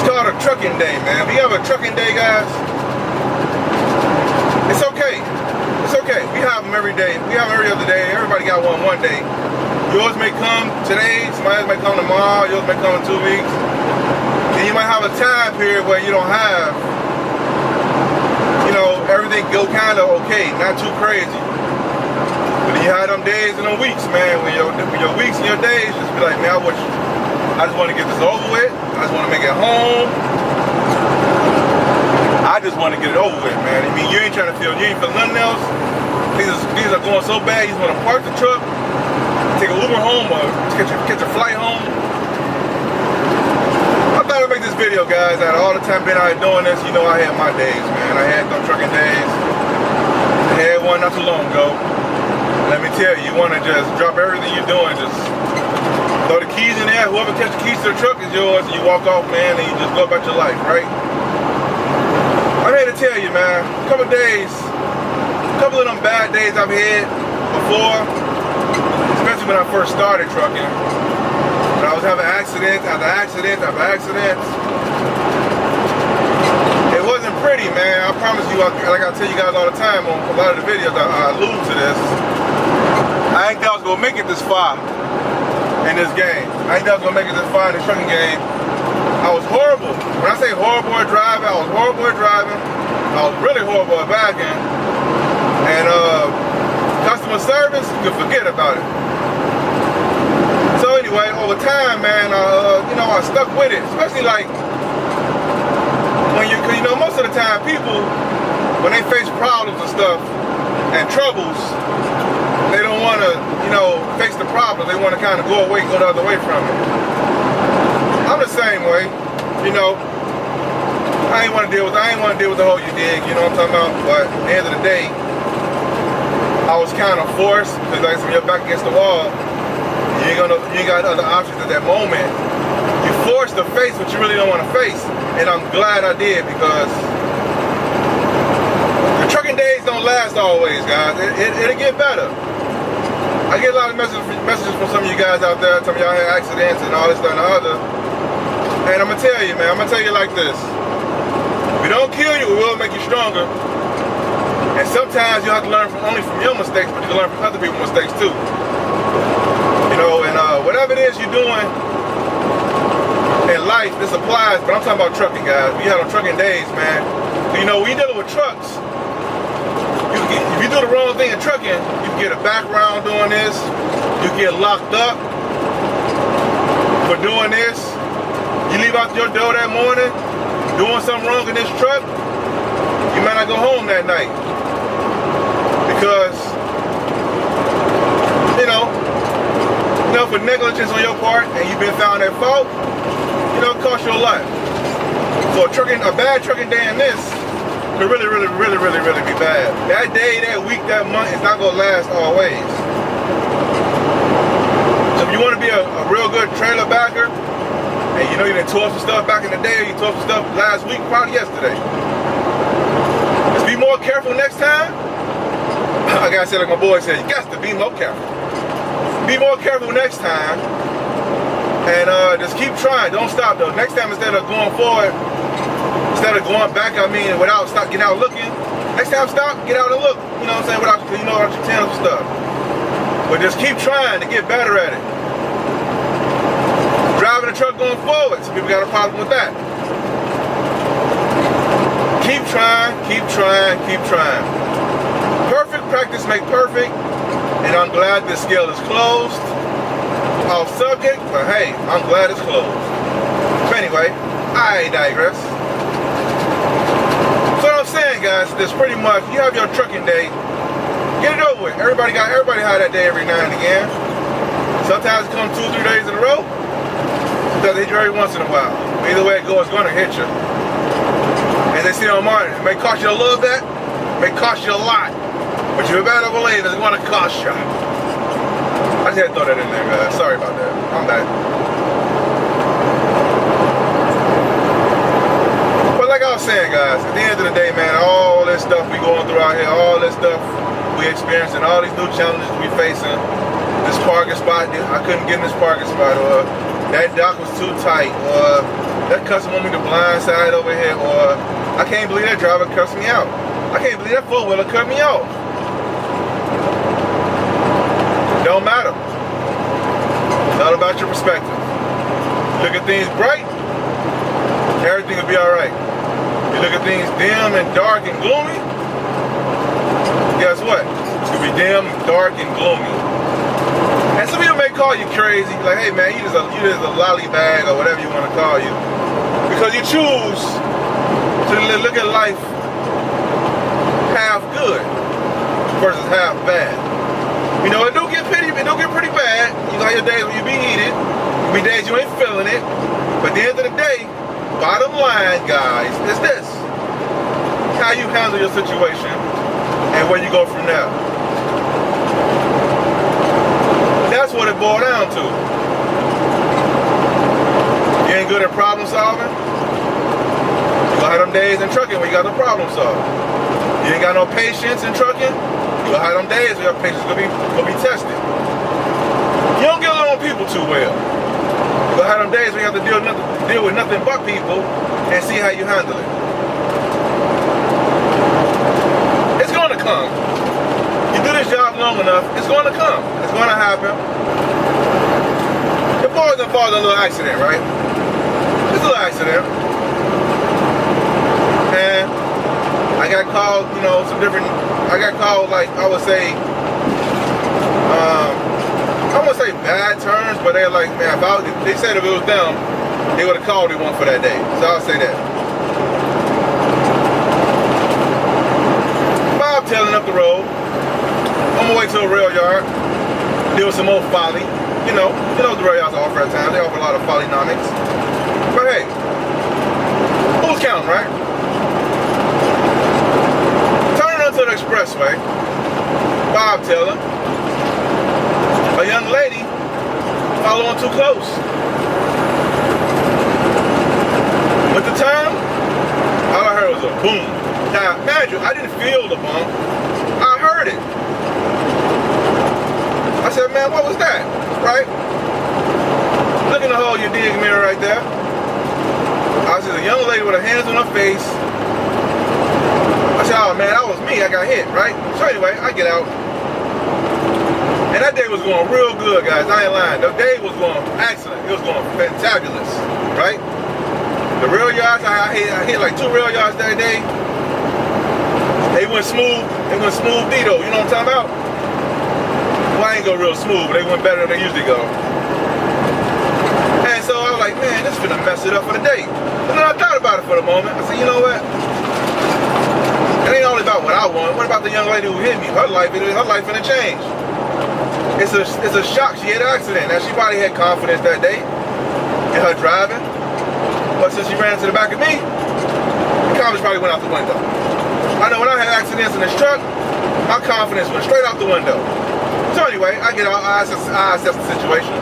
It's called a trucking day, man. If you have a trucking day, guys, it's okay. It's okay. We have them every day. We have them every other day. Everybody got one day. Yours may come today, somebody else may come tomorrow, yours may come in 2 weeks. And you might have a time period where you don't have, everything go kind of okay, not too crazy. But then you have them days and them weeks, man, when your weeks and your days just be like, man, I just want to get this over with. I just want to make it home. I just want to get it over with, man. I mean, you ain't feeling nothing else. These are going so bad, you just want to park the truck, take an Uber home, or catch a flight home. I thought I'd make this video, guys. Out of all the time been out here doing this, I had my days, man. I had them trucking days. I had one not too long ago. Let me tell you, you want to just drop everything you're doing, just throw the keys in there. Whoever catches the keys to the truck is yours, and you walk off, man, and you just go about your life, right? I'm here to tell you, man, a couple of them bad days I've had before, especially when I first started trucking. When I was having accidents after accidents after accidents. It wasn't pretty, man. I promise you, like I tell you guys all the time on a lot of the videos, I allude to this. I ain't thought I was gonna make it this far in this game. I ain't thought I was gonna make it this far in the trucking game. I was horrible. When I say horrible at driving, I was horrible at driving. I was really horrible at backing. And customer service, you can forget about it. So anyway, over time, man, I stuck with it. Especially like because most of the time people, when they face problems and stuff and troubles, they don't want to, face the problem. They want to kind of go away, go the other way from it. I'm the same way, I ain't want to deal with the whole you dig, you know what I'm talking about? But at the end of the day, I was kind of forced, because like when you're back against the wall, you ain't got other options at that moment. You forced to face what you really don't want to face, and I'm glad I did, because the trucking days don't last always, guys. It'll get better. I get a lot of messages from some of you guys out there, some of y'all had accidents and all this, that, and the other. And I'm gonna tell you, man, like this. If we don't kill you, we will make you stronger. And sometimes you have to learn only from your mistakes, but you can learn from other people's mistakes too. And whatever it is you're doing in life, this applies, but I'm talking about trucking, guys. We have on trucking days, man. When you're dealing with trucks, if you do the wrong thing in trucking, you can get a background doing this, you get locked up for doing this. You leave out your door that morning, doing something wrong in this truck, you might not go home that night. Because, for negligence on your part and you've been found at fault, it costs you a lot. So a bad trucking day in this could really, really, really, really, really be bad. That day, that week, that month is not going to last always. So if you want to be a real good trailer backer, and you done tore some stuff back in the day, or you tore some stuff last week, probably yesterday, just be more careful next time. Like I said, like my boy said, you got to be more careful. Be more careful next time, and just keep trying. Don't stop though. Next time, instead of going forward, instead of going back, without getting out looking, next time stop, get out and look. You know what I'm saying? Without your tails and stuff. But just keep trying to get better at it. Driving the truck going forward, some people got a problem with that. Keep trying, keep trying, keep trying. Perfect practice make perfect. And I'm glad this scale is closed. Off subject, but hey, I'm glad it's closed. But anyway, I digress. So what I'm saying, guys, is pretty much, you have your trucking day, get it over with. Everybody had that day every now and again. Sometimes it comes 2 or 3 days in a row. Sometimes it hit you every once in a while. Either way it goes, it's gonna hit you. As they say on Martin, it may cost you a little bit, it may cost you a lot. But you better believe it's going to cost you. I just had to throw that in there, guys. Sorry about that. I'm back. But like I was saying, guys, at the end of the day, man, all this stuff we going through out here, all this stuff we experiencing, all these new challenges we facing, this parking spot, I couldn't get in this parking spot, or that dock was too tight, or that customer want me to blindside over here, or I can't believe that driver cussed me out. I can't believe that four-wheeler cut me off. Don't matter. It's all about your perspective. Look at things bright, everything will be all right. You look at things dim and dark and gloomy, guess what? It's gonna be dim, dark, and gloomy. And some people may call you crazy, like, hey man, you just a lollybag or whatever you want to call you, because you choose to look at life half good versus half bad. You know, it do get pretty bad. You know, your days when you be heated, you be days you ain't feeling it. But at the end of the day, bottom line, guys, is this: how you handle your situation and where you go from there. That's what it boils down to. You ain't good at problem solving? You gonna have them days in trucking when you got the problem solved. You ain't got no patience in trucking? You gonna have them days where your patience gonna be tested. You don't get along with people too well. You gonna have them days where you have to deal with nothing but people and see how you handle it. It's gonna come. You do this job long enough, it's gonna come. It's gonna happen. Your boy's involved in a little accident, right? Just a little accident. And I got called, you know, I got called, like, I would say, I wouldn't say bad terms, but they're like, man, they said if it was them, they would have called me one for that day. So I'll say that. Bob tailing up the road. On my way to a rail yard, deal with some more folly. You know the rail yards offer at times. They offer a lot of follynomics. But hey, who's counting, right? Turning onto the expressway, Bob Taylor, a young lady following too close. With the time, all I heard was a boom. Now, imagine, I didn't feel the bump. I heard it. I said, man, what was that? Right? Look in the hole, your dig mirror right there. I said, a young lady with her hands on her face. I said, oh man, that was me. I got hit, right? So anyway, I get out. And that day was going real good, guys. I ain't lying. The day was going excellent. It was going fantabulous, right? The rail yards, I hit like 2 rail yards that day. They went smooth. They went smooth Dito. You know what I'm talking about? Well, I ain't go real smooth, but they went better than they usually go. And so I was like, man, this is gonna mess it up for the day. And then I thought about it for the moment. I said, you know what? It ain't only about what I want. What about the young lady who hit me? Her life finna change. It's a shock. She had an accident. Now, she probably had confidence that day in her driving. But since she ran into the back of me, the confidence probably went out the window. I know when I had accidents in this truck, my confidence went straight out the window. So anyway, I get out, I assess the situation.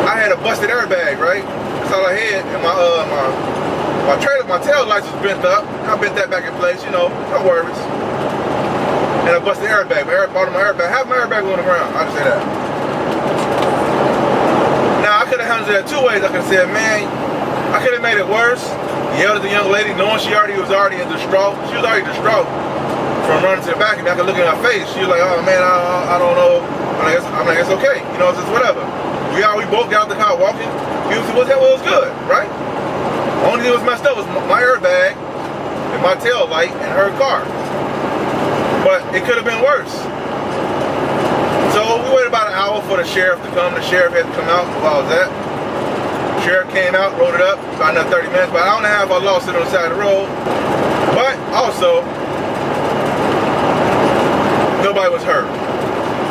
I had a busted airbag, right? That's all I had. And my trailer, my tail lights was bent up. I bent that back in place, you know, no worries. And I busted the airbag. Bottom of my airbag, half my airbag on the ground. I just say that. Now, I could have handled that 2 ways. I could have said, man, I could have made it worse. Yelled at the young lady, knowing she was already in distraught. She was already distraught from running to the back of me. I could look in her face. She was like, oh man, I don't know. I'm like, it's okay. You know, it's just whatever. We both got out the car walking. It was good, right? Only thing that was messed up was my airbag and my tail light and her car. But it could have been worse. So we waited about an hour for the sheriff to come. The sheriff had to come out while I was at. The sheriff came out, rolled it up, about another 30 minutes. About an hour and a half, I lost it on the side of the road. But also, nobody was hurt.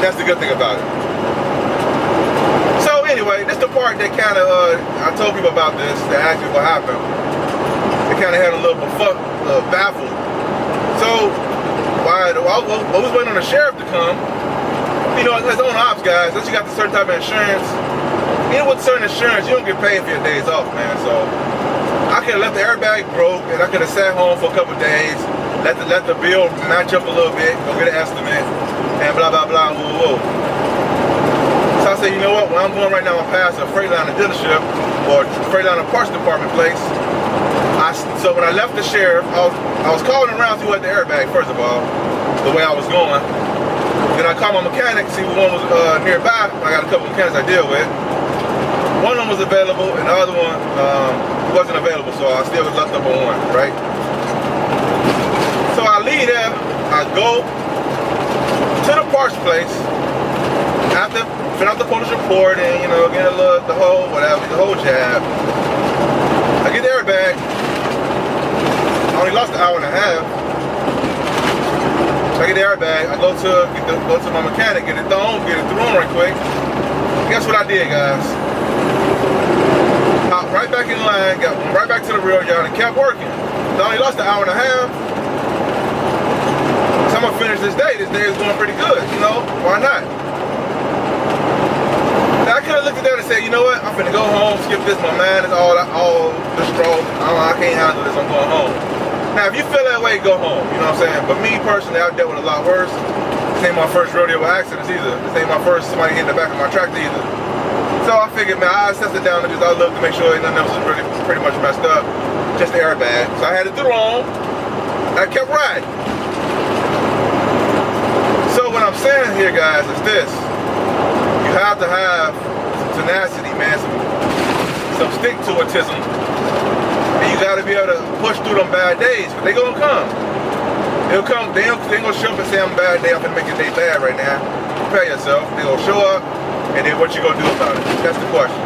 That's the good thing about it. So anyway, this is the part that kind of, I told people about this, that actually what happened. It kind of had a little baffled. So, while I was waiting on the sheriff to come, you know, as on ops guys, unless you got the certain type of insurance, you know, with certain insurance, you don't get paid for your days off, man. So, I could have left the airbag broke, and I could have sat home for a couple of days, let the bill match up a little bit, go get an estimate, and blah, blah, blah, woo, woo. So I said, you know what, when I'm going right now, I'm past a Freightliner dealership, or Freightliner Parts Department place. So when I left the sheriff, I was calling around to see who had the airbag, first of all, the way I was going. Then I called my mechanic, see if one was nearby. I got a couple of mechanics I deal with. One of them was available, and the other one wasn't available, so I still was left up on one, right? So I leave there, I go to the parts place, after fill out the police report and, you know, get the whole jab. I get the airbag. I only lost an hour and a half. So I get the airbag. I go to my mechanic, get it thrown right quick. Guess what I did, guys? Hopped right back in line, got right back to the rail yard and kept working. So I only lost an hour and a half. So I'm gonna finish this day. This day is going pretty good, you know? Why not? Now I could have looked at that and said, you know what? I'm finna go home, skip this. My mind is all distraught. I can't handle this. I'm going home. Now, if you feel that way, go home. You know what I'm saying? But me personally, I've dealt with a lot worse. This ain't my first rodeo with accidents either. This ain't my first somebody hitting the back of my tractor either. So I figured, man, I assessed it down and I looked to make sure nothing else was really pretty much messed up. Just the airbag. So I had it through on. I kept riding. So what I'm saying here, guys, is this. You have to have some tenacity, man, some stick-to-itism. And you gotta be able to push through them bad days, because they gonna come. They'll come, they ain't gonna show up and say, I'm a bad day, I'm gonna make your day bad right now. Prepare yourself, they gonna show up, and then what you gonna do about it? That's the question.